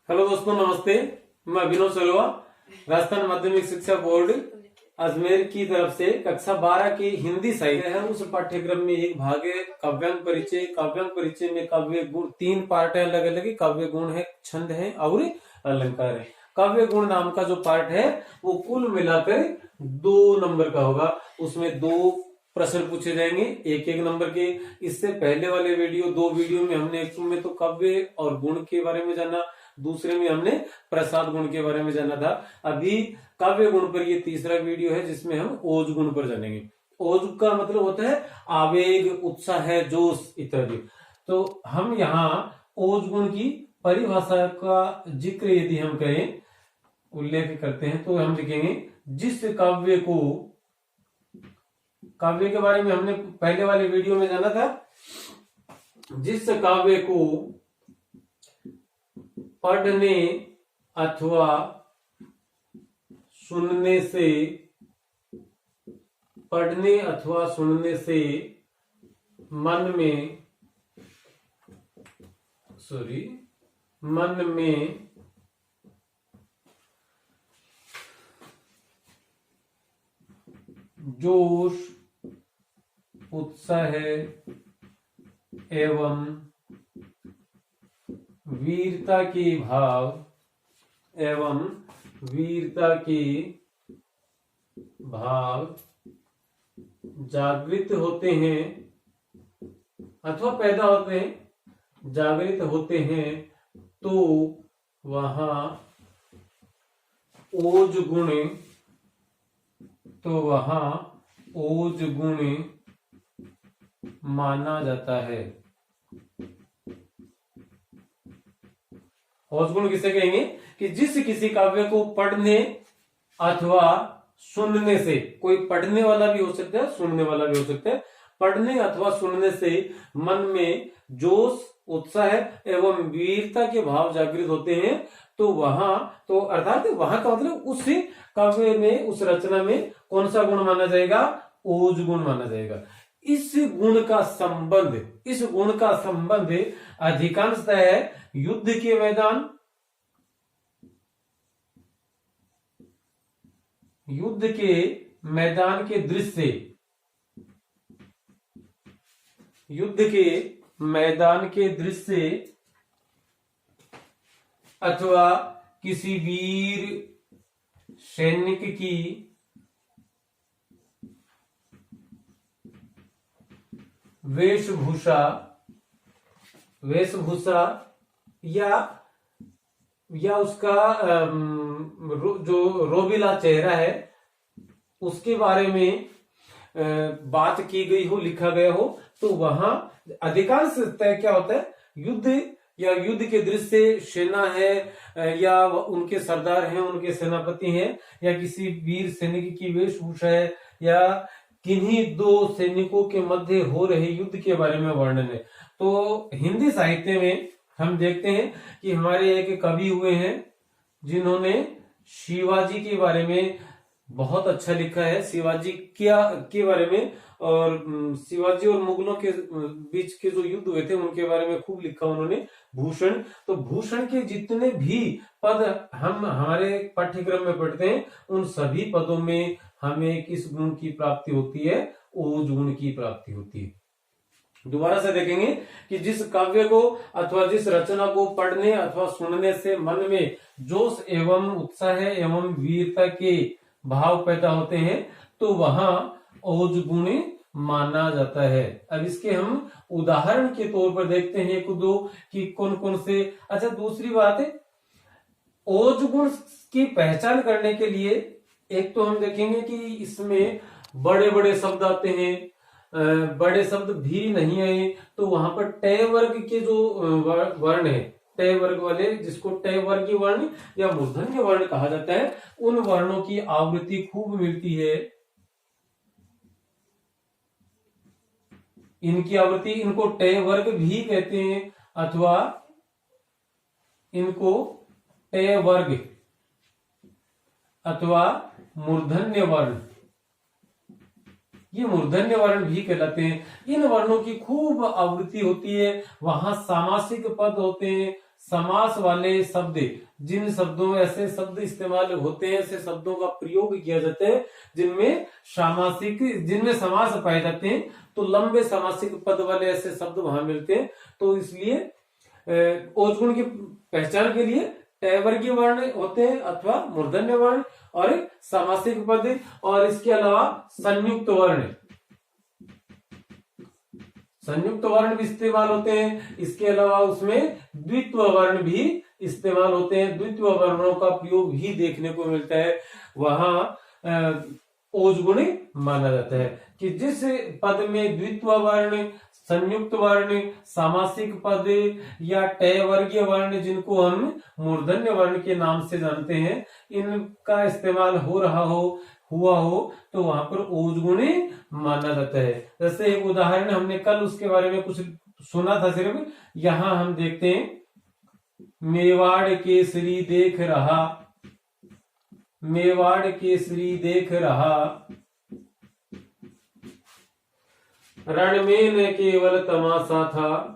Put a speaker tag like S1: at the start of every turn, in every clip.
S1: Hello दोस्तों, नमस्ते। मैं अभिनव सोलवा, राजस्थान माध्यमिक शिक्षा बोर्ड अजमेर की तरफ से कक्षा 12 की हिंदी साहित्य है उस पाठ्यक्रम में एक भाग है काव्यांग परिचय। काव्यांग परिचय में काव्य गुण 3 पार्ट है, अलग अलग। काव्य गुण है, छंद है और अलंकार है। काव्य गुण नाम का जो पार्ट है वो कुल मिलाकर 2 नंबर का होगा। उसमें 2 प्रश्न पूछे जाएंगे, एक एक नंबर के। इससे पहले वाले दो वीडियो में हमने एक में तो काव्य और गुण के बारे में जाना, दूसरे में हमने प्रसाद गुण के बारे में जाना था। अभी काव्य गुण पर ये तीसरा वीडियो है जिसमें हम ओज गुण पर जानेंगे। ओज का मतलब होता है आवेग, उत्साह, जोश इत्यादि। तो हम यहाँ ओज गुण की परिभाषा का जिक्र यदि हम करें, उल्लेख करते हैं तो हम लिखेंगे जिस काव्य को, काव्य के बारे में हमने पहले वाले वीडियो में जाना था, जिस काव्य को पढ़ने अथवा सुनने से मन में जोश, उत्साह एवं वीरता के भाव जागृत होते हैं अथवा पैदा होते हैं, जागृत होते हैं, तो वहां ओज गुण माना जाता है। ओज गुण किसे कहेंगे कि जिस किसी काव्य को पढ़ने अथवा सुनने से, कोई पढ़ने वाला भी हो सकता है, सुनने वाला भी हो सकता है, पढ़ने अथवा सुनने से मन में जोश, उत्साह एवं वीरता के भाव जागृत होते हैं, तो वहां, तो अर्थात वहां का मतलब उस काव्य में, उस रचना में कौन सा गुण माना जाएगा? ओज गुण माना जाएगा। इस गुण का संबंध अधिकांशतः है युद्ध के मैदान, के दृश्य, अथवा किसी वीर सैनिक की वेशभूषा या उसका जो रोबीला चेहरा है उसके बारे में बात की गई हो, लिखा गया हो, तो वहां अधिकांश तय क्या होता है? युद्ध के दृश्य, सेना है या उनके सरदार हैं, उनके सेनापति हैं, या किसी वीर सैनिक की वेशभूषा है, या किन्हीं 2 सैनिकों के मध्य हो रहे युद्ध के बारे में वर्णन है। तो हिंदी साहित्य में हम देखते हैं कि हमारे एक कवि हुए हैं जिन्होंने शिवाजी के बारे में बहुत अच्छा लिखा है, शिवाजी के बारे में, और शिवाजी और मुगलों के बीच के जो युद्ध हुए थे उनके बारे में खूब लिखा उन्होंने, भूषण। तो भूषण के जितने भी पद हम हमारे पाठ्यक्रम में पढ़ते हैं, उन सभी पदों में हमें किस गुण की प्राप्ति होती है? ओज गुण की प्राप्ति होती है। दोबारा से देखेंगे कि जिस काव्य को अथवा जिस रचना को पढ़ने अथवा सुनने से मन में जोश एवं उत्साह एवं वीरता के भाव पैदा होते हैं, तो वहां ओज गुण माना जाता है। अब इसके हम उदाहरण के तौर पर देखते हैं 1-2 कि कौन कौन से। अच्छा, दूसरी बात है, ओज गुण की पहचान करने के लिए एक तो हम देखेंगे कि इसमें बड़े बड़े शब्द आते हैं, बड़े शब्द भी नहीं आए, तो वहां पर टय वर्ग के जो वर्ण है, टय वर्ग वाले, जिसको टय वर्गीय वर्ण या मूर्धन्य वर्ण कहा जाता है, उन वर्णों की आवृत्ति खूब मिलती है। इनकी आवृत्ति, इनको टय वर्ग भी कहते हैं अथवा इनको टय वर्ग अथवा मूर्धन्य वर्ण, ये मूर्धन्य वर्ण भी कहलाते हैं। इन वर्णों की खूब आवृत्ति होती है। वहां सामासिक पद होते हैं, समास वाले शब्द, जिन शब्दों में ऐसे शब्द इस्तेमाल होते हैं, ऐसे शब्दों का प्रयोग किया जाता है जिनमें समास पाए जाते हैं, तो लंबे समासिक पद वाले ऐसे शब्द वहां मिलते हैं। तो इसलिए ओजगुण की पहचान के लिए टैवर्गीय वर्ण होते हैं अथवा मूर्धन्य वर्ण और सामासिक पद, और इसके अलावा संयुक्त वर्ण भी इस्तेमाल होते हैं। इसके अलावा उसमें द्वित्व वर्ण भी इस्तेमाल होते हैं। द्वित्व वर्णों का प्रयोग भी देखने को मिलता है, वहां ओजगुणी माना जाता है कि जिस पद में द्वित्व वर्ण, संयुक्त वर्ण, सामासिक पद या टयवर्गीय वर्ण, जिनको हम मूर्धन्य वर्ण के नाम से जानते हैं, इनका इस्तेमाल हुआ हो तो वहां पर ओजगुणी माना जाता है। जैसे एक उदाहरण हमने कल उसके बारे में कुछ सुना था, सिर्फ यहां हम देखते हैं, मेवाड़ केसरी देख रहा, मेवाड़ केसरी देख रहा, रण में न केवल तमाशा था,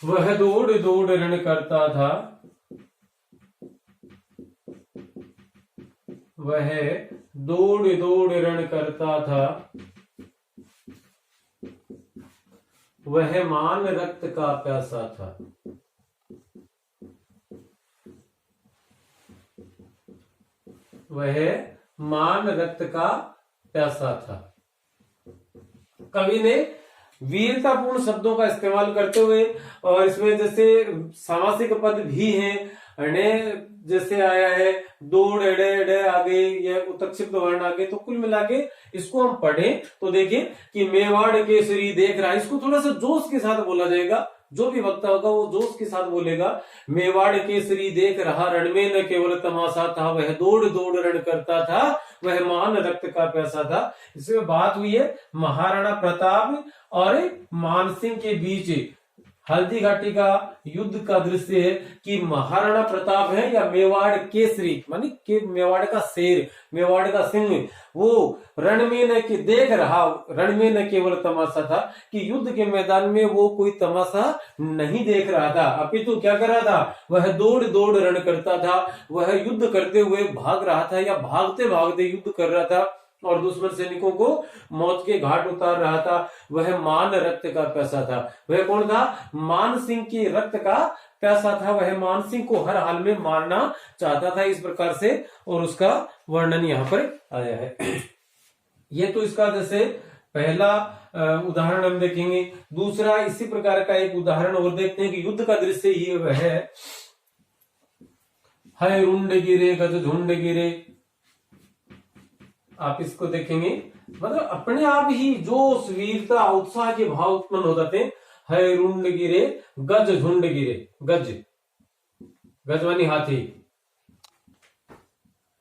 S1: वह दौड़ दौड़ रण करता था, वह दौड़ दौड़ रण करता था, वह मान रक्त का प्यासा था। वह मान रक्त का प्यासा था। कवि ने वीरतापूर्ण शब्दों का इस्तेमाल करते हुए, और इसमें जैसे सामासिक पद भी हैं, जैसे आया है दौड़, एड़े एड़े आगे, या उत्क्षिप्त वर्ण आगे, तो कुल मिला के इसको हम पढ़ें तो देखिए कि मेवाड़ केसरी देख रहा है, इसको थोड़ा सा जोश के साथ बोला जाएगा। जो भी वक्ता होगा वो जोश के साथ बोलेगा, मेवाड़ केसरी देख रहा, रण में न केवल तमाशा था, वह दौड़ दौड़ रण करता था, वह मान रक्त का प्यासा था। इसमें बात हुई है महाराणा प्रताप और मानसिंह के बीच हल्दी घाटी का युद्ध का दृश्य है कि महाराणा प्रताप है या मेवाड़ केसरी, मानी के मेवाड़ का शेर, मेवाड़ का सिंह, वो रण में न के देख रहा, रण में न केवल तमाशा था, कि युद्ध के मैदान में वो कोई तमाशा नहीं देख रहा था, अपितु क्या कर रहा था, वह दौड़ दौड़ रण करता था, वह युद्ध करते हुए भाग रहा था या भागते भागते युद्ध कर रहा था और दुश्मन सैनिकों को मौत के घाट उतार रहा था। वह मान रक्त का प्यासा था। वह कौन था? मान सिंह के रक्त का प्यासा था। वह मान सिंह को हर हाल में मारना चाहता था, इस प्रकार से, और उसका वर्णन यहाँ पर आया है। ये तो इसका जैसे पहला उदाहरण हम देखेंगे। दूसरा इसी प्रकार का एक उदाहरण और देखते हैं कि युद्ध का दृश्य ये वह है रुंड गिरे गज झुंड गिरे। आप इसको देखेंगे, मतलब अपने आप ही जोश, वीरता, उत्साह के भाव उत्पन्न हो जाते हैं। है रुंड गिरे गज झुंड गिरे। गज, गज मानी हाथी।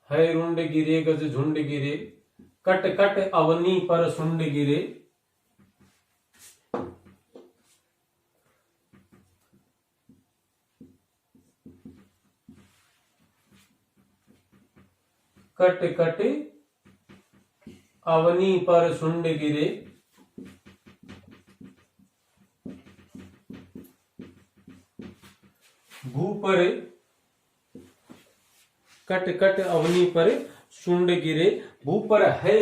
S1: है रुंड गिरे गज झुंड गिरे, कट कट अवनी पर सुंड गिरे। कट कट अवनी पर सुंड गिरे, भू पर कट कट अवनी पर सुंड गिरे। भू पर है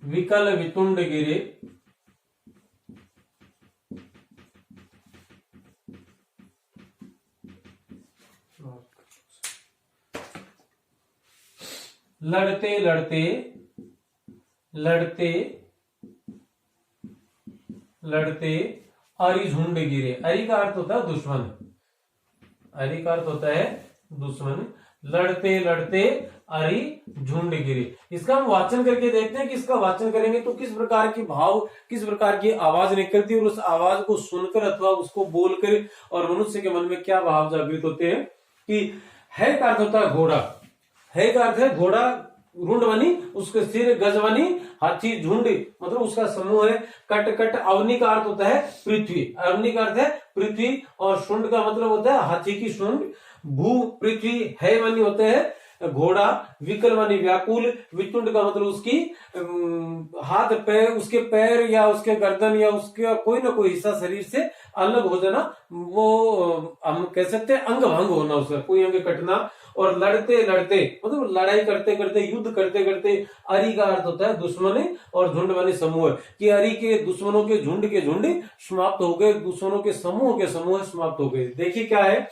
S1: विकल वितुंड गिरे। लड़ते लड़ते लड़ते लड़ते अरि झुंड गिरे। अरि का अर्थ होता है दुश्मन। अरि का अर्थ होता है दुश्मन। लड़ते लड़ते अरि झुंड गिरे। इसका हम वाचन करके देखते हैं कि इसका वाचन करेंगे तो किस प्रकार की भाव, किस प्रकार की आवाज निकलती है, और उस आवाज को सुनकर अथवा उसको बोलकर और मनुष्य के मन में क्या भाव जागृत होते हैं। कि है का अर्थ होता है घोड़ा। है का अर्थ है घोड़ा, रुंड बनी उसके सिर, गज बनी हाथी, झुंड मतलब उसका समूह है। कट कट अवनी का अर्थ होता है पृथ्वी। अवनी का अर्थ है पृथ्वी, और शुंड का मतलब होता है हाथी की शुंड। भू पृथ्वी, है मानी होते हैं घोड़ा, विकल मानी व्याकुल, वितुंड का मतलब उसकी हाथ पैर, उसके पैर या उसके गर्दन या उसके कोई ना कोई हिस्सा शरीर से अलग हो जाना, वो हम कह सकते हैं अंग भंग होना, उसका कोई अंग कटना। और लड़ते लड़ते मतलब लड़ाई करते करते, युद्ध करते करते, अरि का अर्थ होता है दुश्मन, और झुंड मानी समूह, कि अरि के दुश्मनों के झुंड समाप्त हो गए, दुश्मनों के समूह समाप्त हो गए। देखिए क्या है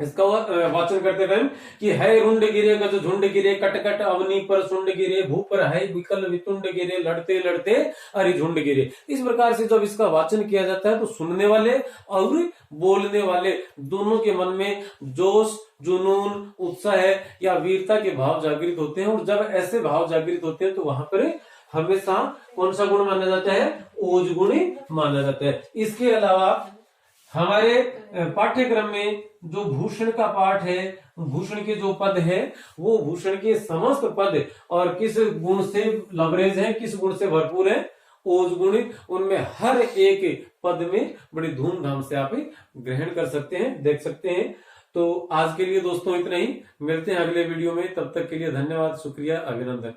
S1: इसका वाचन करते टाइम कि है रुंड गिरे गज झुंड गिरे, कटकट अवनी पर सुंड गिरे, भू पर है विकल वितुंड गिरे, लड़ते लड़ते अरि झुंड गिरे। इस प्रकार से जब इसका वाचन किया जाता है तो सुनने वाले और बोलने वाले दोनों के मन में जोश, जुनून, उत्साह या वीरता के भाव जागृत होते हैं। और जब ऐसे भाव जागृत होते हैं तो वहां पर हमेशा कौन सा गुण माना जाता है? ओज गुण माना जाता है। इसके अलावा हमारे पाठ्यक्रम में जो भूषण का पाठ है, भूषण के जो पद है, वो भूषण के समस्त पद और किस गुण से लवरेज है, किस गुण से भरपूर है, ओज गुण, उनमें हर एक पद में बड़ी धूमधाम से आप ग्रहण कर सकते हैं, देख सकते हैं। तो आज के लिए दोस्तों इतना ही, मिलते हैं अगले वीडियो में, तब तक के लिए धन्यवाद, शुक्रिया, अभिनंदन।